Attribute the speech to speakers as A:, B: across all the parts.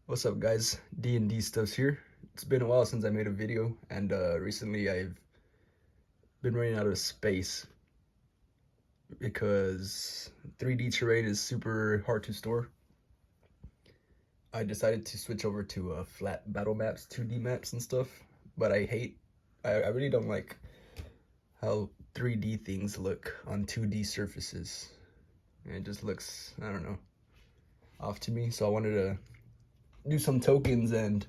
A: What's up, guys? D&D Stuffs here. It's been a while since I made a video, and recently I've been running out of space because 3D terrain is super hard to store. I decided to switch over to flat battle maps, 2D maps and stuff, but I really don't like how 3D things look on 2D surfaces. It just looks, I don't know, off to me, so I wanted to do some tokens. And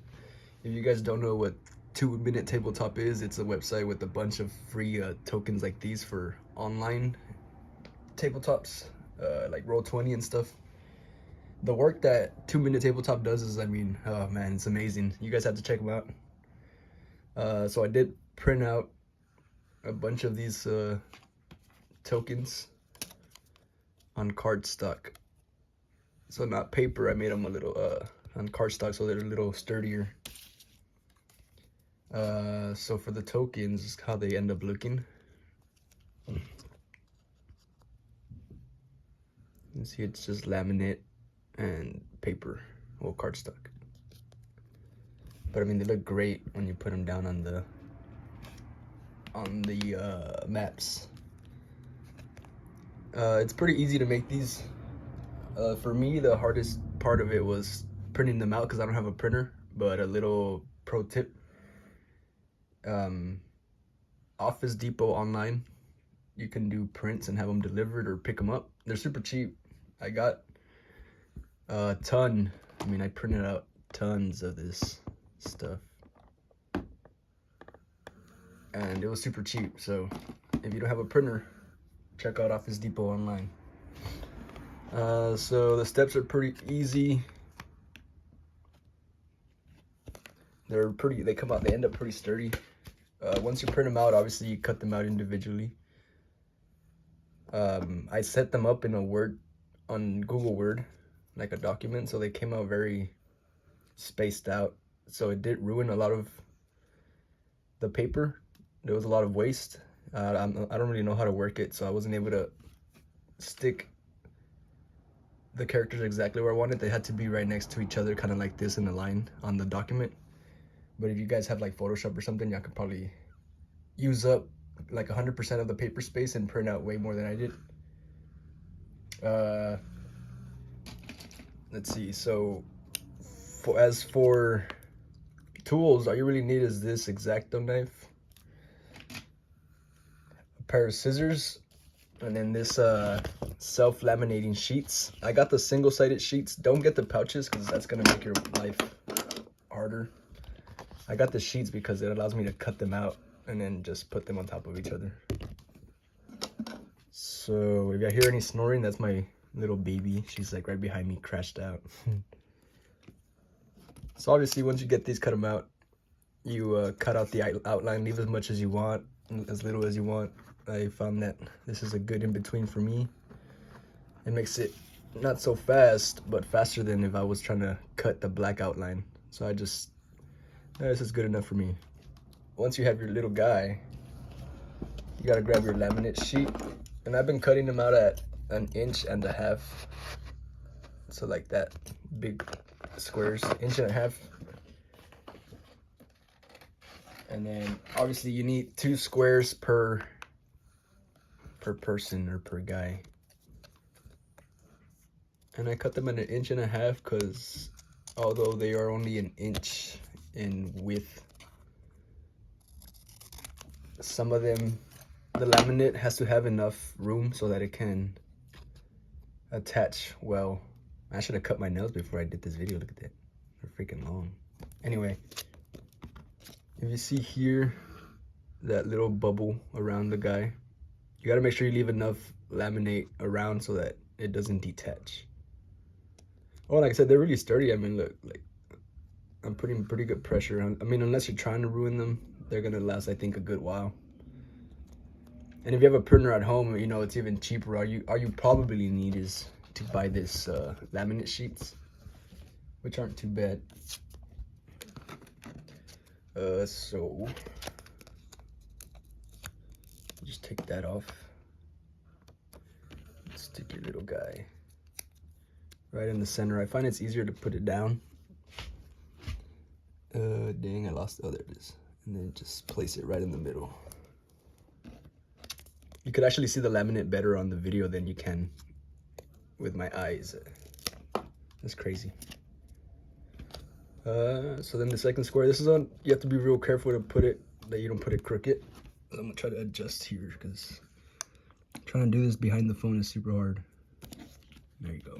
A: if you guys don't know what 2 Minute Tabletop is, it's a website with a bunch of free tokens like these for online tabletops, like Roll20 and stuff. The work that 2 Minute Tabletop does is, I mean, oh man, it's amazing. You guys have to check them out. So I did print out a bunch of these tokens on cardstock. So not paper, I made them a little on cardstock so they're a little sturdier. So for the tokens, how they end up looking. You see, it's just laminate and paper, or cardstock. But I mean, they look great when you put them down on the maps. It's pretty easy to make these. For me, the hardest part of it was printing them out because I don't have a printer. But a little pro tip: Office Depot online, you can do prints and have them delivered or pick them up. They're super cheap. I got a ton. I mean, I printed out tons of this stuff, and it was super cheap. So if you don't have a printer, check out Office Depot online. So the steps are pretty easy. They end up pretty sturdy. Once you print them out, obviously you cut them out individually. I set them up in a Word, on Google Word, like a document, so they came out very spaced out. So it did ruin a lot of the paper. There was a lot of waste. I don't really know how to work it, so I wasn't able to stick the characters exactly where I wanted. They had to be right next to each other, kind of like this in a line on the document. But if you guys have like Photoshop or something, y'all could probably use up like 100% of the paper space and print out way more than I did. Let's see. So as for tools, all you really need is this X-Acto knife, a pair of scissors, and then this self-laminating sheets. I got the single-sided sheets. Don't get the pouches because that's gonna make your life harder. I got the sheets because it allows me to cut them out and then just put them on top of each other. So if I hear any snoring, that's my little baby. She's like right behind me, crashed out. So obviously once you get these, cut them out. You cut out the outline, leave as much as you want, as little as you want. I found that this is a good in-between for me. It makes it not so fast, but faster than if I was trying to cut the black outline. So this is good enough for me. Once you have your little guy, you gotta grab your laminate sheet. And I've been cutting them out at 1.5 inches. So like that, big squares, 1.5 inches. And then obviously you need 2 squares per person or per guy. And I cut them at 1.5 inches because although they are only 1 inch in width, some of them, the laminate has to have enough room so that it can attach well. I should have cut my nails before I did this video. Look at that, they're freaking long. Anyway, if you see here that little bubble around the guy, you got to make sure you leave enough laminate around so that it doesn't detach. Oh, like I said, they're really sturdy. I mean, look, like I'm putting pretty good pressure on. I mean, unless you're trying to ruin them, they're gonna last, I think, a good while. And if you have a printer at home, you know, it's even cheaper. All you probably need is to buy this laminate sheets, which aren't too bad. So just take that off. Stick your little guy right in the center. I find it's easier to put it down Dang, I lost. Oh, there it is. And then just place it right in the middle. You could actually see the laminate better on the video than you can with my eyes. That's crazy. So then the second square, this is on, you have to be real careful to put it, that you don't put it crooked. I'm gonna try to adjust here because trying to do this behind the phone is super hard. There you go.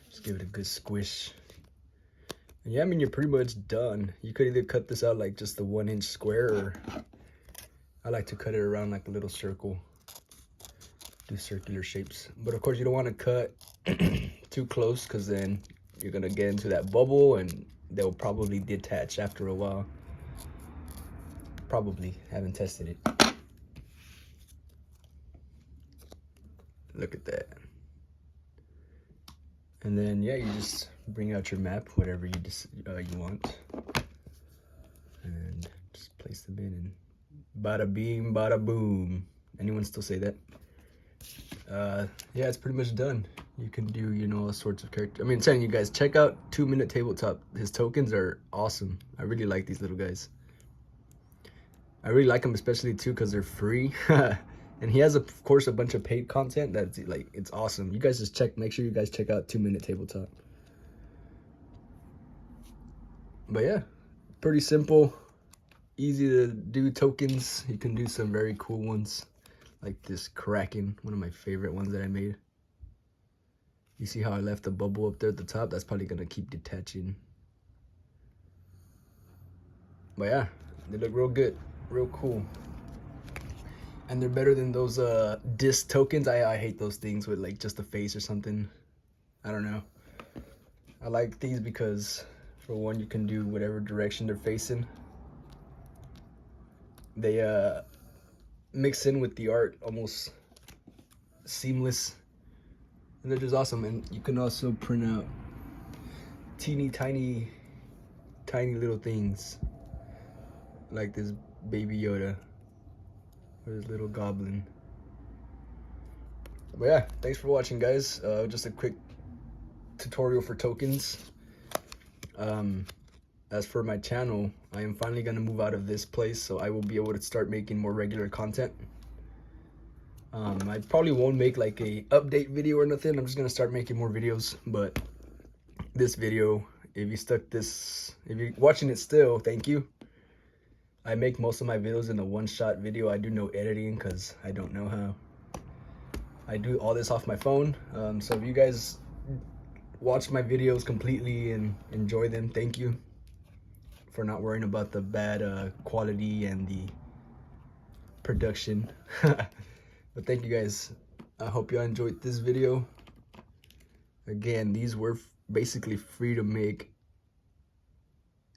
A: Just give it a good squish. And yeah, I mean, you're pretty much done. You could either cut this out like just the 1-inch square, or I like to cut it around like a little circle. Do circular shapes, but of course you don't want to cut too close because then you're gonna get into that bubble and they'll probably detach after a while. Probably, haven't tested it. Look at that. And then yeah, you just bring out your map, whatever you you want, and just place them in, and bada beam, bada boom. Anyone still say that? Yeah, it's pretty much done. You can do, you know, all sorts of characters. I mean, I'm telling you guys, check out 2 Minute Tabletop. His tokens are awesome. I really like these little guys. I really like them, especially too because they're free. And he has, of course, a bunch of paid content that's like, it's awesome. You guys just make sure you guys check out 2 Minute Tabletop. But yeah, pretty simple, easy to do tokens. You can do some very cool ones, like this Kraken, one of my favorite ones that I made. You see how I left the bubble up there at the top? That's probably gonna keep detaching. But yeah, they look real good, real cool. And they're better than those disc tokens. I hate those things with like just a face or something. I don't know. I like these because for one, you can do whatever direction they're facing. They mix in with the art almost seamless. And they're just awesome. And you can also print out teeny tiny little things like this baby Yoda or this little goblin. But yeah, thanks for watching, guys. Just a quick tutorial for tokens. As for my channel, I am finally gonna move out of this place, so I will be able to start making more regular content. I probably won't make like a update video or nothing. I'm just gonna start making more videos. But this video, if you're watching it still, thank you. I make most of my videos in a one-shot video. I do no editing because I don't know how. I do all this off my phone. So if you guys watch my videos completely and enjoy them, thank you for not worrying about the bad quality and the production. But thank you guys. I hope y'all enjoyed this video. Again, these were basically free to make,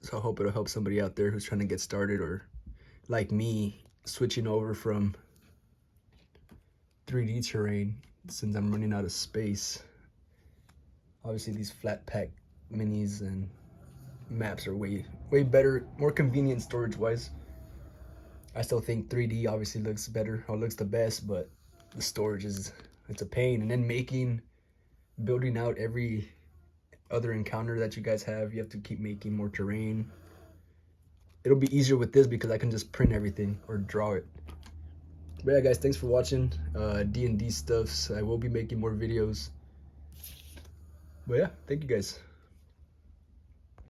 A: so I hope it'll help somebody out there who's trying to get started, or like me, switching over from 3D terrain since I'm running out of space. Obviously these flat pack minis and maps are way better, more convenient storage wise. I still think 3D obviously looks better, or looks the best, but the storage it's a pain. And then building out every other encounter that you guys have, you have to keep making more terrain. It'll be easier with this because I can just print everything or draw it. But yeah, guys, thanks for watching D&D stuffs. I will be making more videos. But yeah, thank you guys.